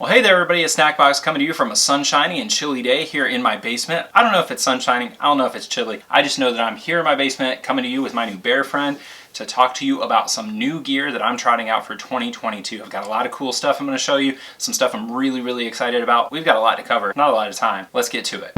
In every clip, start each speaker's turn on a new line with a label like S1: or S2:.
S1: Well, hey there everybody, it's Snackbox coming to you from a sunshiny and chilly day here in my basement. I don't know if it's sunshining, I don't know if it's chilly. I just know that I'm here in my basement coming to you with my new bear friend to talk to you about some new gear that I'm trotting out for 2022. I've got a lot of cool stuff I'm going to show you, some stuff I'm really excited about. We've got a lot to cover, not a lot of time. Let's get to it.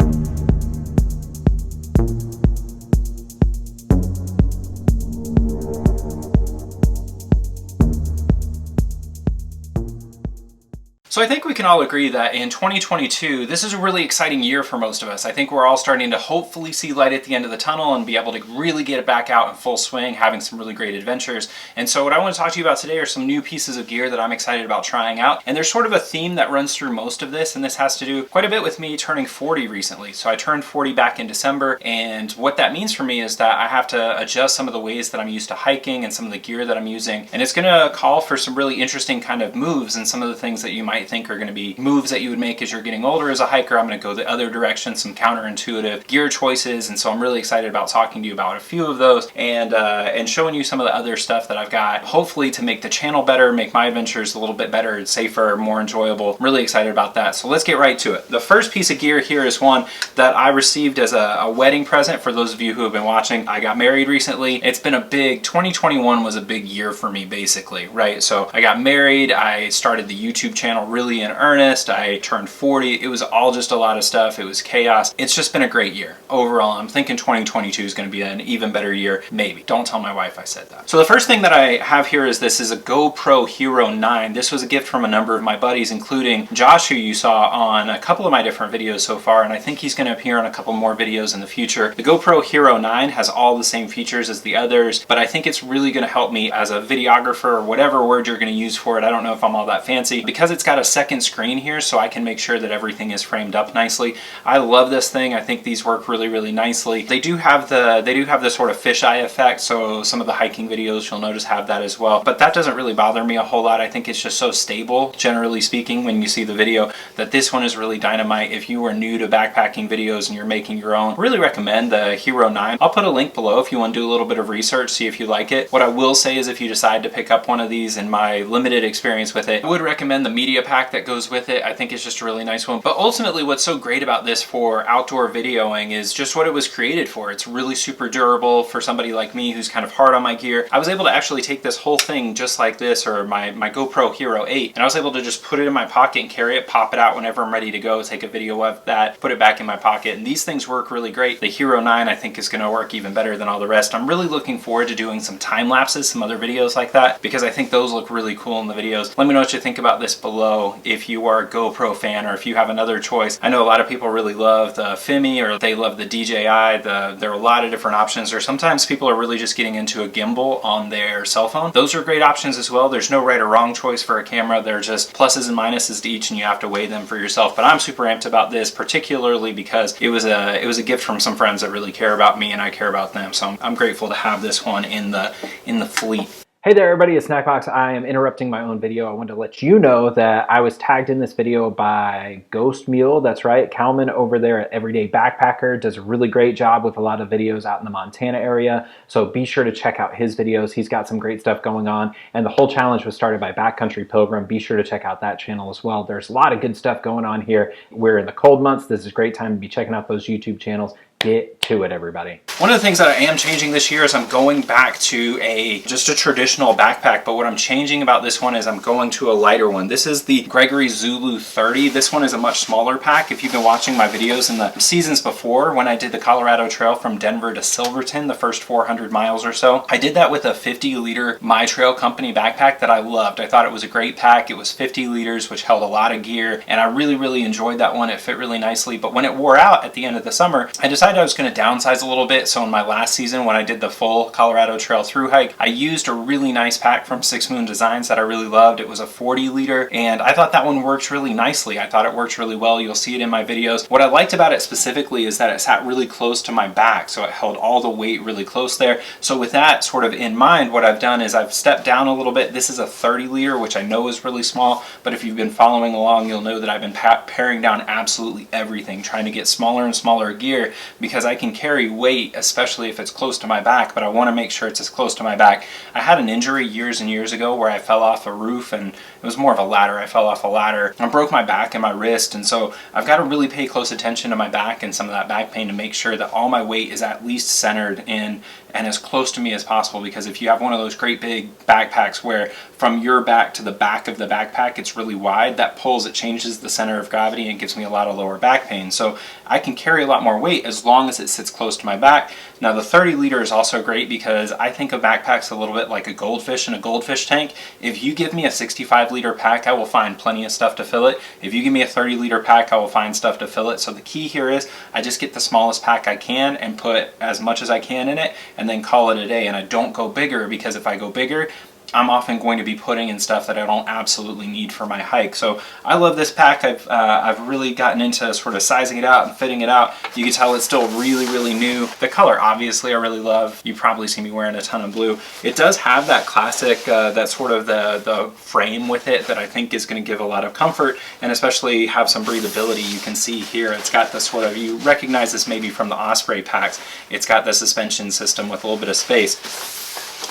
S1: So I think we can all agree that in 2022, this is a really exciting year for most of us. I think we're all starting to hopefully see light at the end of the tunnel and be able to really get it back out in full swing, having some really great adventures. And so what I want to talk to you about today are some new pieces of gear that I'm excited about trying out. And there's sort of a theme that runs through most of this, and this has to do quite a bit with me turning 40 recently. So I turned 40 back in December, and what that means for me is that I have to adjust some of the ways that I'm used to hiking and some of the gear that I'm using. And it's going to call for some really interesting kind of moves and some of the things that you might think are going to be moves that you would make as you're getting older as a hiker. I'm going to go the other direction, some counterintuitive gear choices, and so I'm really excited about talking to you about a few of those and showing you some of the other stuff that I've got, hopefully to make the channel better, make my adventures a little bit better, safer, more enjoyable. I'm really excited about that, so let's get right to it. The first piece of gear here is one that I received as a wedding present. For those of you who have been watching, I got married recently. It's been a big, 2021 was a big year for me basically, right? So I got married, I started the YouTube channel really in earnest, I turned 40, it was all just a lot of stuff, it was chaos. It's just been a great year. Overall, I'm thinking 2022 is going to be an even better year, maybe. Don't tell my wife I said that. So the first thing that I have here is this is a Gopro Hero9. This was a gift from a number of my buddies, including Josh, who you saw on a couple of my different videos so far, and I think he's going to appear on a couple more videos in the future. The Gopro Hero9 has all the same features as the others, but I think it's really going to help me as a videographer, or whatever word you're going to use for it. I don't know if I'm all that fancy, because it's got a second screen here, so I can make sure that everything is framed up nicely. I love this thing. I think these work really nicely. They do have the sort of fisheye effect, so some of the hiking videos you'll notice have that as well, but that doesn't really bother me a whole lot. I think it's just so stable, generally speaking, when you see the video, that this one is really dynamite. If you are new to backpacking videos and you're making your own, really recommend the Hero9. I'll put a link below if you want to do a little bit of research, see if you like it. What I will say is if you decide to pick up one of these, in my limited experience with it, I would recommend the media pack that goes with it. I think it's just a really nice one. But ultimately, what's so great about this for outdoor videoing is just what it was created for. It's really super durable for somebody like me who's kind of hard on my gear. I was able to actually take this whole thing just like this, or my GoPro Hero 8, and I was able to just put it in my pocket and carry it, pop it out whenever I'm ready to go, take a video of that, put it back in my pocket, and these things work really great. The Hero 9 I think is going to work even better than all the rest. I'm really looking forward to doing some time lapses, some other videos like that, because I think those look really cool in the videos. Let me know what you think about this below if you are a GoPro fan, or if you have another choice. I know a lot of people really love the Fimi, or they love the DJI. There are a lot of different options, or sometimes people are really just getting into a gimbal on their cell phone. Those are great options as well. There's no right or wrong choice for a camera. They're just pluses and minuses to each, and you have to weigh them for yourself. But I'm super amped about this, particularly because it was a gift from some friends that really care about me and I care about them. So I'm grateful to have this one in the fleet. Hey there everybody, it's Snackbox. I am interrupting my own video. I wanted to let you know that I was tagged in this video by Ghost Mule. That's right, Calman over there at Everyday Backpacker does a really great job with a lot of videos out in the Montana area. So be sure to check out his videos. He's got some great stuff going on. And the whole challenge was started by Backcountry Pilgrim. Be sure to check out that channel as well. There's a lot of good stuff going on here. We're in the cold months. This is a great time to be checking out those YouTube channels. Get to it, everybody. One of the things that I am changing this year is I'm going back to just a traditional backpack, but what I'm changing about this one is I'm going to a lighter one. This is the Gregory Zulu 30. This one is a much smaller pack. If you've been watching my videos in the seasons before, when I did the Colorado Trail from Denver to Silverton, the first 400 miles or so, I did that with a 50-liter My Trail Company backpack that I loved. I thought it was a great pack. It was 50 liters, which held a lot of gear, and I really enjoyed that one. It fit really nicely, but when it wore out at the end of the summer, I decided I was going to downsize a little bit. So in my last season, when I did the full Colorado Trail through hike, I used a really nice pack from Six Moon Designs that I really loved. It was a 40 liter, and I thought that one worked really nicely. I thought it worked really well. You'll see it in my videos. What I liked about it specifically is that it sat really close to my back, so it held all the weight really close there. So with that sort of in mind, what I've done is I've stepped down a little bit. This is a 30 liter, which I know is really small, but if you've been following along, you'll know that I've been paring down absolutely everything, trying to get smaller and smaller gear, because I can can carry weight, especially if it's close to my back, but I want to make sure it's as close to my back. I had an injury years and years ago where I fell off a roof, and it was more of a ladder. I fell off a ladder. I broke my back and my wrist, and so I've got to really pay close attention to my back and some of that back pain to make sure that all my weight is at least centered in and as close to me as possible, because if you have one of those great big backpacks where from your back to the back of the backpack it's really wide, that pulls, it changes the center of gravity and gives me a lot of lower back pain. So I can carry a lot more weight as long as it sits close to my back. Now the 30 liter is also great because I think of backpacks a little bit like a goldfish in a goldfish tank. If you give me a 65 liter pack, I will find plenty of stuff to fill it. If you give me a 30 liter pack, I will find stuff to fill it. So the key here is I just get the smallest pack I can and put as much as I can in it, and then call it a day. And I don't go bigger, because if I go bigger, I'm often going to be putting in stuff that I don't absolutely need for my hike. So I love this pack. I've really gotten into sort of sizing it out and fitting it out. You can tell it's still really, really new. The color, obviously, I really love. You probably see me wearing a ton of blue. It does have that classic, that sort of the frame with it that I think is going to give a lot of comfort, and especially have some breathability. You can see here, it's got this sort of, you recognize this maybe from the Osprey packs. It's got the suspension system with a little bit of space.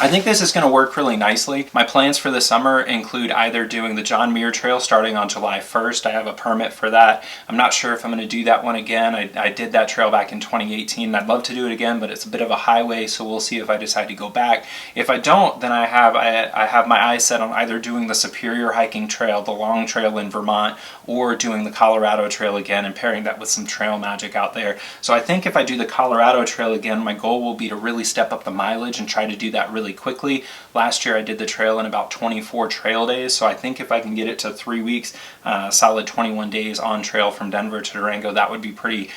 S1: I think this is going to work really nicely. My plans for the summer include either doing the John Muir Trail starting on July 1st. I have a permit for that. I'm not sure if I'm going to do that one again. I did that trail back in 2018. I'd love to do it again, but it's a bit of a highway, so we'll see if I decide to go back. If I don't, then I have my eyes set on either doing the Superior Hiking Trail, the long trail in Vermont, or doing the Colorado Trail again and pairing that with some trail magic out there. So I think if I do the Colorado Trail again, my goal will be to really step up the mileage and try to do that really quickly. Last year I did the trail in about 24 trail days, so I think if I can get it to 3 weeks, solid 21 days on trail from Denver to Durango, that would be pretty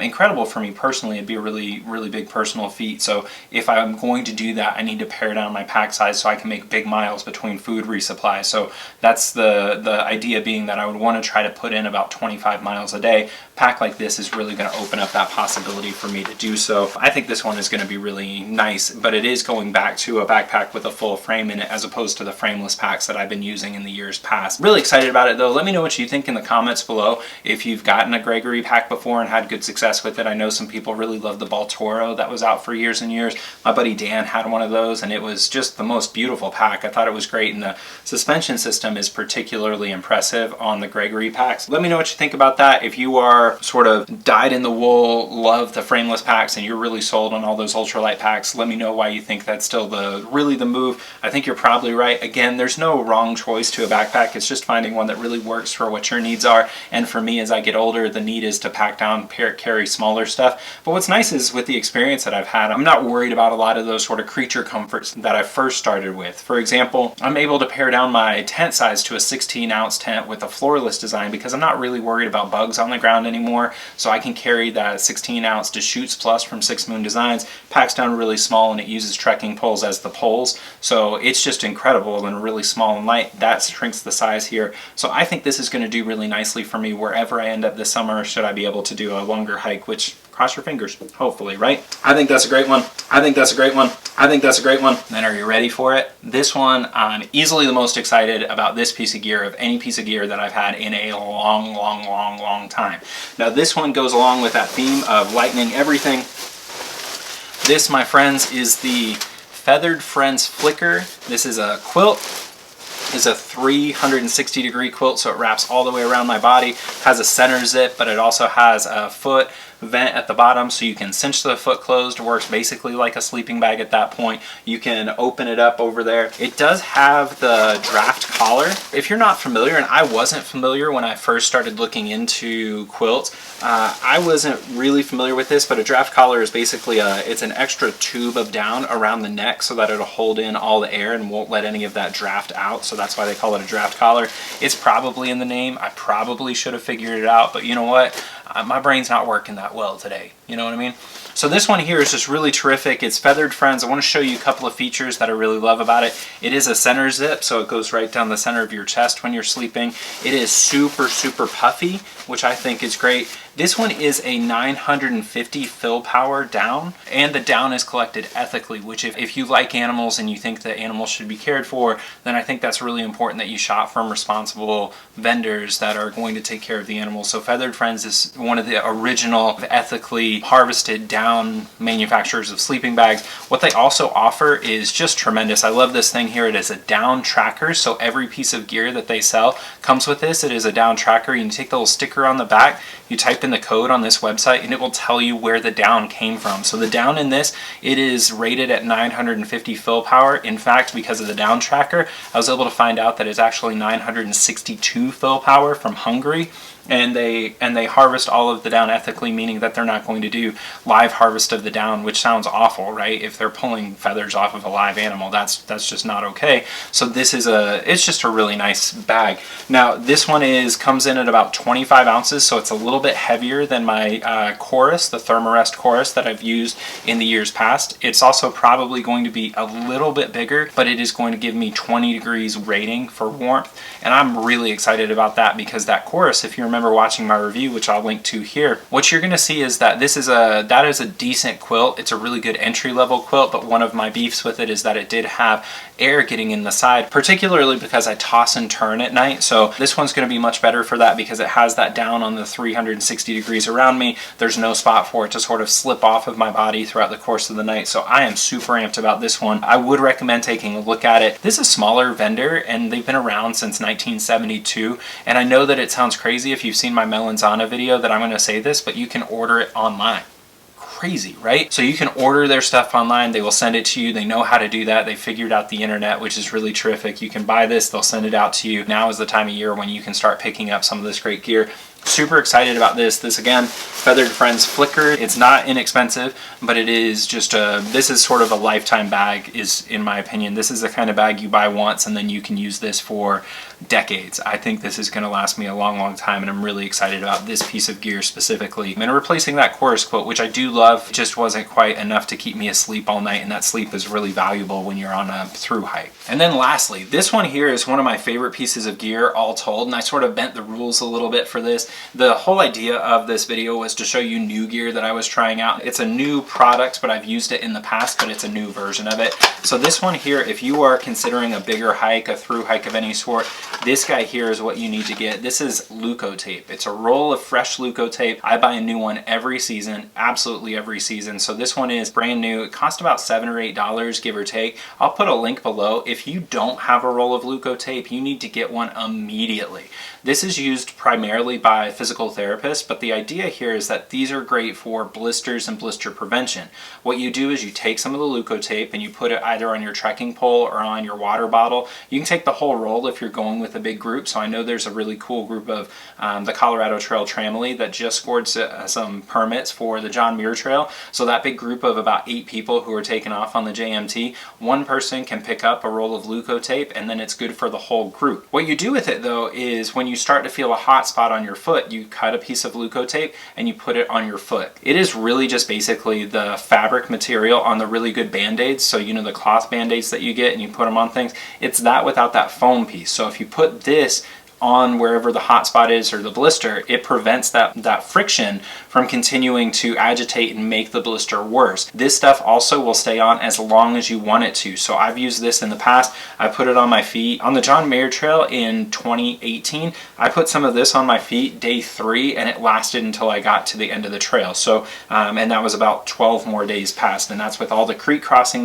S1: incredible for me personally. It'd be a really, really big personal feat. So if I'm going to do that, I need to pare down my pack size so I can make big miles between food resupply. So that's the idea, being that I would want to try to put in about 25 miles a day. Pack like this is really going to open up that possibility for me to do so. I think this one is going to be really nice, but it is going back to a backpack with a full frame in it as opposed to the frameless packs that I've been using in the years past. Really excited about it though. Let me know what you think in the comments below. If you've gotten a Gregory pack before and had good success with it. I know some people really love the Baltoro that was out for years and years. My buddy Dan had one of those, and it was just the most beautiful pack. I thought it was great, and the suspension system is particularly impressive on the Gregory packs. Let me know what you think about that. If you are sort of dyed-in-the-wool, love the frameless packs, and you're really sold on all those ultralight packs, let me know why you think that's still really the move. I think you're probably right. Again, there's no wrong choice to a backpack. It's just finding one that really works for what your needs are. And for me, as I get older, the need is to pack down, carry smaller stuff. But what's nice is with the experience that I've had, I'm not worried about a lot of those sort of creature comforts that I first started with. For example, I'm able to pare down my tent size to a 16-ounce tent with a floorless design because I'm not really worried about bugs on the ground anymore. So I can carry that 16-ounce Deschutes Plus from Six Moon Designs, packs down really small, and it uses trekking poles as the poles. So it's just incredible and really small and light. That shrinks the size here. So I think this is going to do really nicely for me wherever I end up this summer, should I be able to do a longer hike, which, cross your fingers, hopefully, right? I think that's a great one. I think that's a great one. I think that's a great one. Then are you ready for it? This one, I'm easily the most excited about this piece of gear of any piece of gear that I've had in a long time. Now this one goes along with that theme of lightening everything. This, my friends, is the Feathered Friends Flicker. This is a quilt. Is a 360-degree quilt, so it wraps all the way around my body. Has a center zip, but it also has a foot vent at the bottom, so you can cinch the foot closed. It works basically like a sleeping bag at that point. You can open it up over there. It does have the draft collar. If you're not familiar, and I wasn't familiar when I first started looking into quilts, I wasn't really familiar with this, but a draft collar is basically it's an extra tube of down around the neck so that it'll hold in all the air and won't let any of that draft out. So that's why they call it a draft collar. It's probably in the name. I probably should have figured it out, but you know what? My brain's not working that well today. You know what I mean? So this one here is just really terrific. It's Feathered Friends. I want to show you a couple of features that I really love about it. It is a center zip, so it goes right down the center of your chest when you're sleeping. It is super puffy, which I think is great. This one is a 950 fill power down, and the down is collected ethically, which if you like animals and you think that animals should be cared for, then I think that's really important that you shop from responsible vendors that are going to take care of the animals. So Feathered Friends is one of the original ethically ethically harvested down manufacturers of sleeping bags. What they also offer is just tremendous. I love this thing here. It is a down tracker, so every piece of gear that they sell comes with this. It is a down tracker. You can take the little sticker on the back, you type in the code on this website, and it will tell you where the down came from. So the down in this, it is rated at 950 fill power. In fact, because of the down tracker, I was able to find out that it's actually 962 fill power from Hungary. And they harvest all of the down ethically, meaning that they're not going to do live harvest of the down, which sounds awful, right? If they're pulling feathers off of a live animal, that's just not okay. So this is it's just a really nice bag. Now this one comes in at about 25 ounces, so it's a little bit heavier than my chorus, the Thermarest chorus that I've used in the years past. It's also probably going to be a little bit bigger, but it is going to give me 20 degrees rating for warmth, and I'm really excited about that because that chorus, if you remember watching my review, which I'll link to here, what you're going to see is that that is a decent quilt. It's a really good entry-level quilt, but one of my beefs with it is that it did have air getting in the side, particularly because I toss and turn at night. So this one's going to be much better for that because it has that down on the 360 degrees around me. There's no spot for it to sort of slip off of my body throughout the course of the night. So I am super amped about this one. I would recommend taking a look at it. This is a smaller vendor and they've been around since 1972. And I know that it sounds crazy if you've seen my Melanzana video that I'm going to say this, but you can order it online. Crazy, right? So you can order their stuff online. They will send it to you. They know how to do that. They figured out the internet, which is really terrific. You can buy this. They'll send it out to you. Now is the time of year when you can start picking up some of this great gear. Super excited about this. This again, Feathered Friends Flicker. It's not inexpensive, but it is just this is sort of a lifetime bag, is in my opinion. This is the kind of bag you buy once and then you can use this for decades. I think this is going to last me a long, long time, and I'm really excited about this piece of gear specifically. And replacing that chorus quilt, which I do love, just wasn't quite enough to keep me asleep all night, and that sleep is really valuable when you're on a through hike. And then lastly, this one here is one of my favorite pieces of gear all told, and I sort of bent the rules a little bit for this. The whole idea of this video was to show you new gear that I was trying out. It's a new product, but I've used it in the past, but it's a new version of it. So this one here, if you are considering a bigger hike, a through hike of any sort, this guy here is what you need to get. This is Leuco tape. It's a roll of fresh Leuco tape. I buy a new one every season, absolutely every season. So this one is brand new. It costs about $7 or $8, give or take. I'll put a link below. If you don't have a roll of Leuco tape, you need to get one immediately. This is used primarily by physical therapists, but the idea here is that these are great for blisters and blister prevention. What you do is you take some of the Leuco tape and you put it either on your trekking pole or on your water bottle. You can take the whole roll if you're going with a big group. So I know there's a really cool group of the Colorado Trail Tramily that just scored some permits for the John Muir Trail. So that big group of about 8 people who are taking off on the JMT, one person can pick up a roll of Leuco tape and then it's good for the whole group. What you do with it though is when you start to feel a hot spot on your foot, you cut a piece of Leuco tape and you put it on your foot. It is really just basically the fabric material on the really good band-aids. So you know the cloth band-aids that you get and you put them on things. It's that without that foam piece. So if you put this on wherever the hot spot is or the blister, it prevents that friction from continuing to agitate and make the blister worse. This stuff also will stay on as long as you want it to. So I've used this in the past. I put it on my feet. On the John Muir Trail in 2018, I put some of this on my feet day 3 and it lasted until I got to the end of the trail. So, and that was about 12 more days past, and that's with all the creek crossings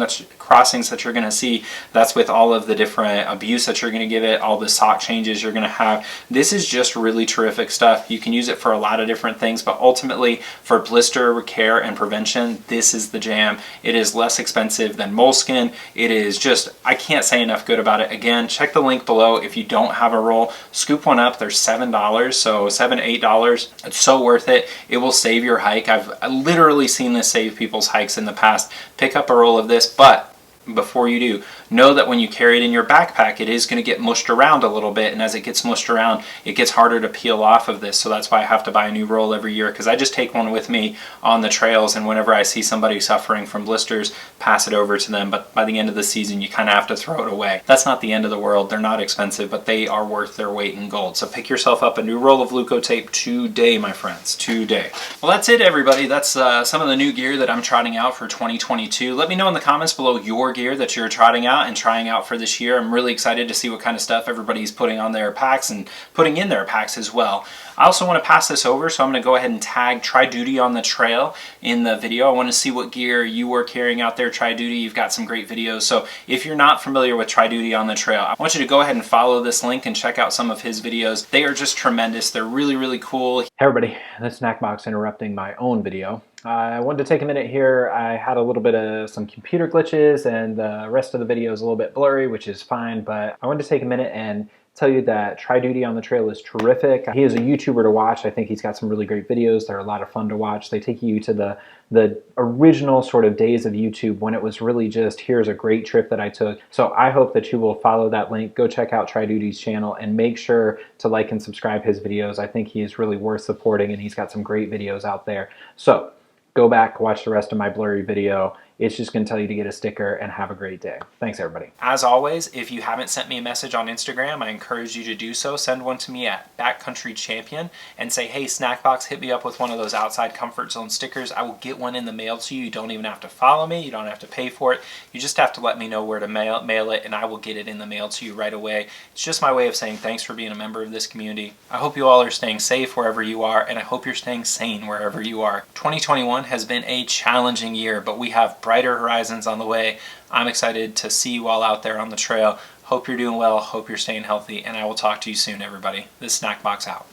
S1: that you're going to see. That's with all of the different abuse that you're going to give it, all the sock changes you're going to have. This is just really terrific stuff. You can use it for a lot of different things, but ultimately for blister care and prevention, this is the jam. It is less expensive than moleskin. It is just, I can't say enough good about it. Again, check the link below. If you don't have a roll, scoop one up. They're $7, so $7 to $8. It's so worth it. It will save your hike. I've literally seen this save people's hikes in the past. Pick up a roll of this, but before you do, know that when you carry it in your backpack, it is going to get mushed around a little bit, and as it gets mushed around, it gets harder to peel off of this. So that's why I have to buy a new roll every year, because I just take one with me on the trails, and whenever I see somebody suffering from blisters, pass it over to them. But by the end of the season, you kind of have to throw it away. That's not the end of the world. They're not expensive, but they are worth their weight in gold. So pick yourself up a new roll of Leuco tape today, my friends, today. Well, that's it, everybody. That's some of the new gear that I'm trotting out for 2022. Let me know in the comments below your gear that you're trotting out. out and trying out for this year. I'm really excited to see what kind of stuff everybody's putting on their packs and putting in their packs as well. I also want to pass this over, so I'm going to go ahead and tag Tridudy on the trail in the video. I want to see what gear you were carrying out there, Tridudy. You've got some great videos. So if you're not familiar with Tridudy on the trail, I want you to go ahead and follow this link and check out some of his videos. They are just tremendous. They're really, really cool. Hey everybody, this Snackbox interrupting my own video. I wanted to take a minute here. I had a little bit of some computer glitches and the rest of the video is a little bit blurry, which is fine, but I wanted to take a minute and tell you that Tridudy on the trail is terrific. He is a YouTuber to watch. I think he's got some really great videos. They're a lot of fun to watch. They take you to the original sort of days of YouTube when it was really just, here's a great trip that I took. So I hope that you will follow that link, go check out Tridudy's channel, and make sure to like and subscribe his videos. I think he is really worth supporting, and he's got some great videos out there. So go back, watch the rest of my blurry video. It's just going to tell you to get a sticker, and have a great day. Thanks, everybody. As always, if you haven't sent me a message on Instagram, I encourage you to do so. Send one to me at Backcountry Champion and say, hey, Snackbox, hit me up with one of those outside comfort zone stickers. I will get one in the mail to you. You don't even have to follow me. You don't have to pay for it. You just have to let me know where to mail it, and I will get it in the mail to you right away. It's just my way of saying thanks for being a member of this community. I hope you all are staying safe wherever you are, and I hope you're staying sane wherever you are. 2021 has been a challenging year, but we have brighter horizons on the way. I'm excited to see you all out there on the trail. Hope you're doing well, hope you're staying healthy, and I will talk to you soon, everybody. This Snackbox out.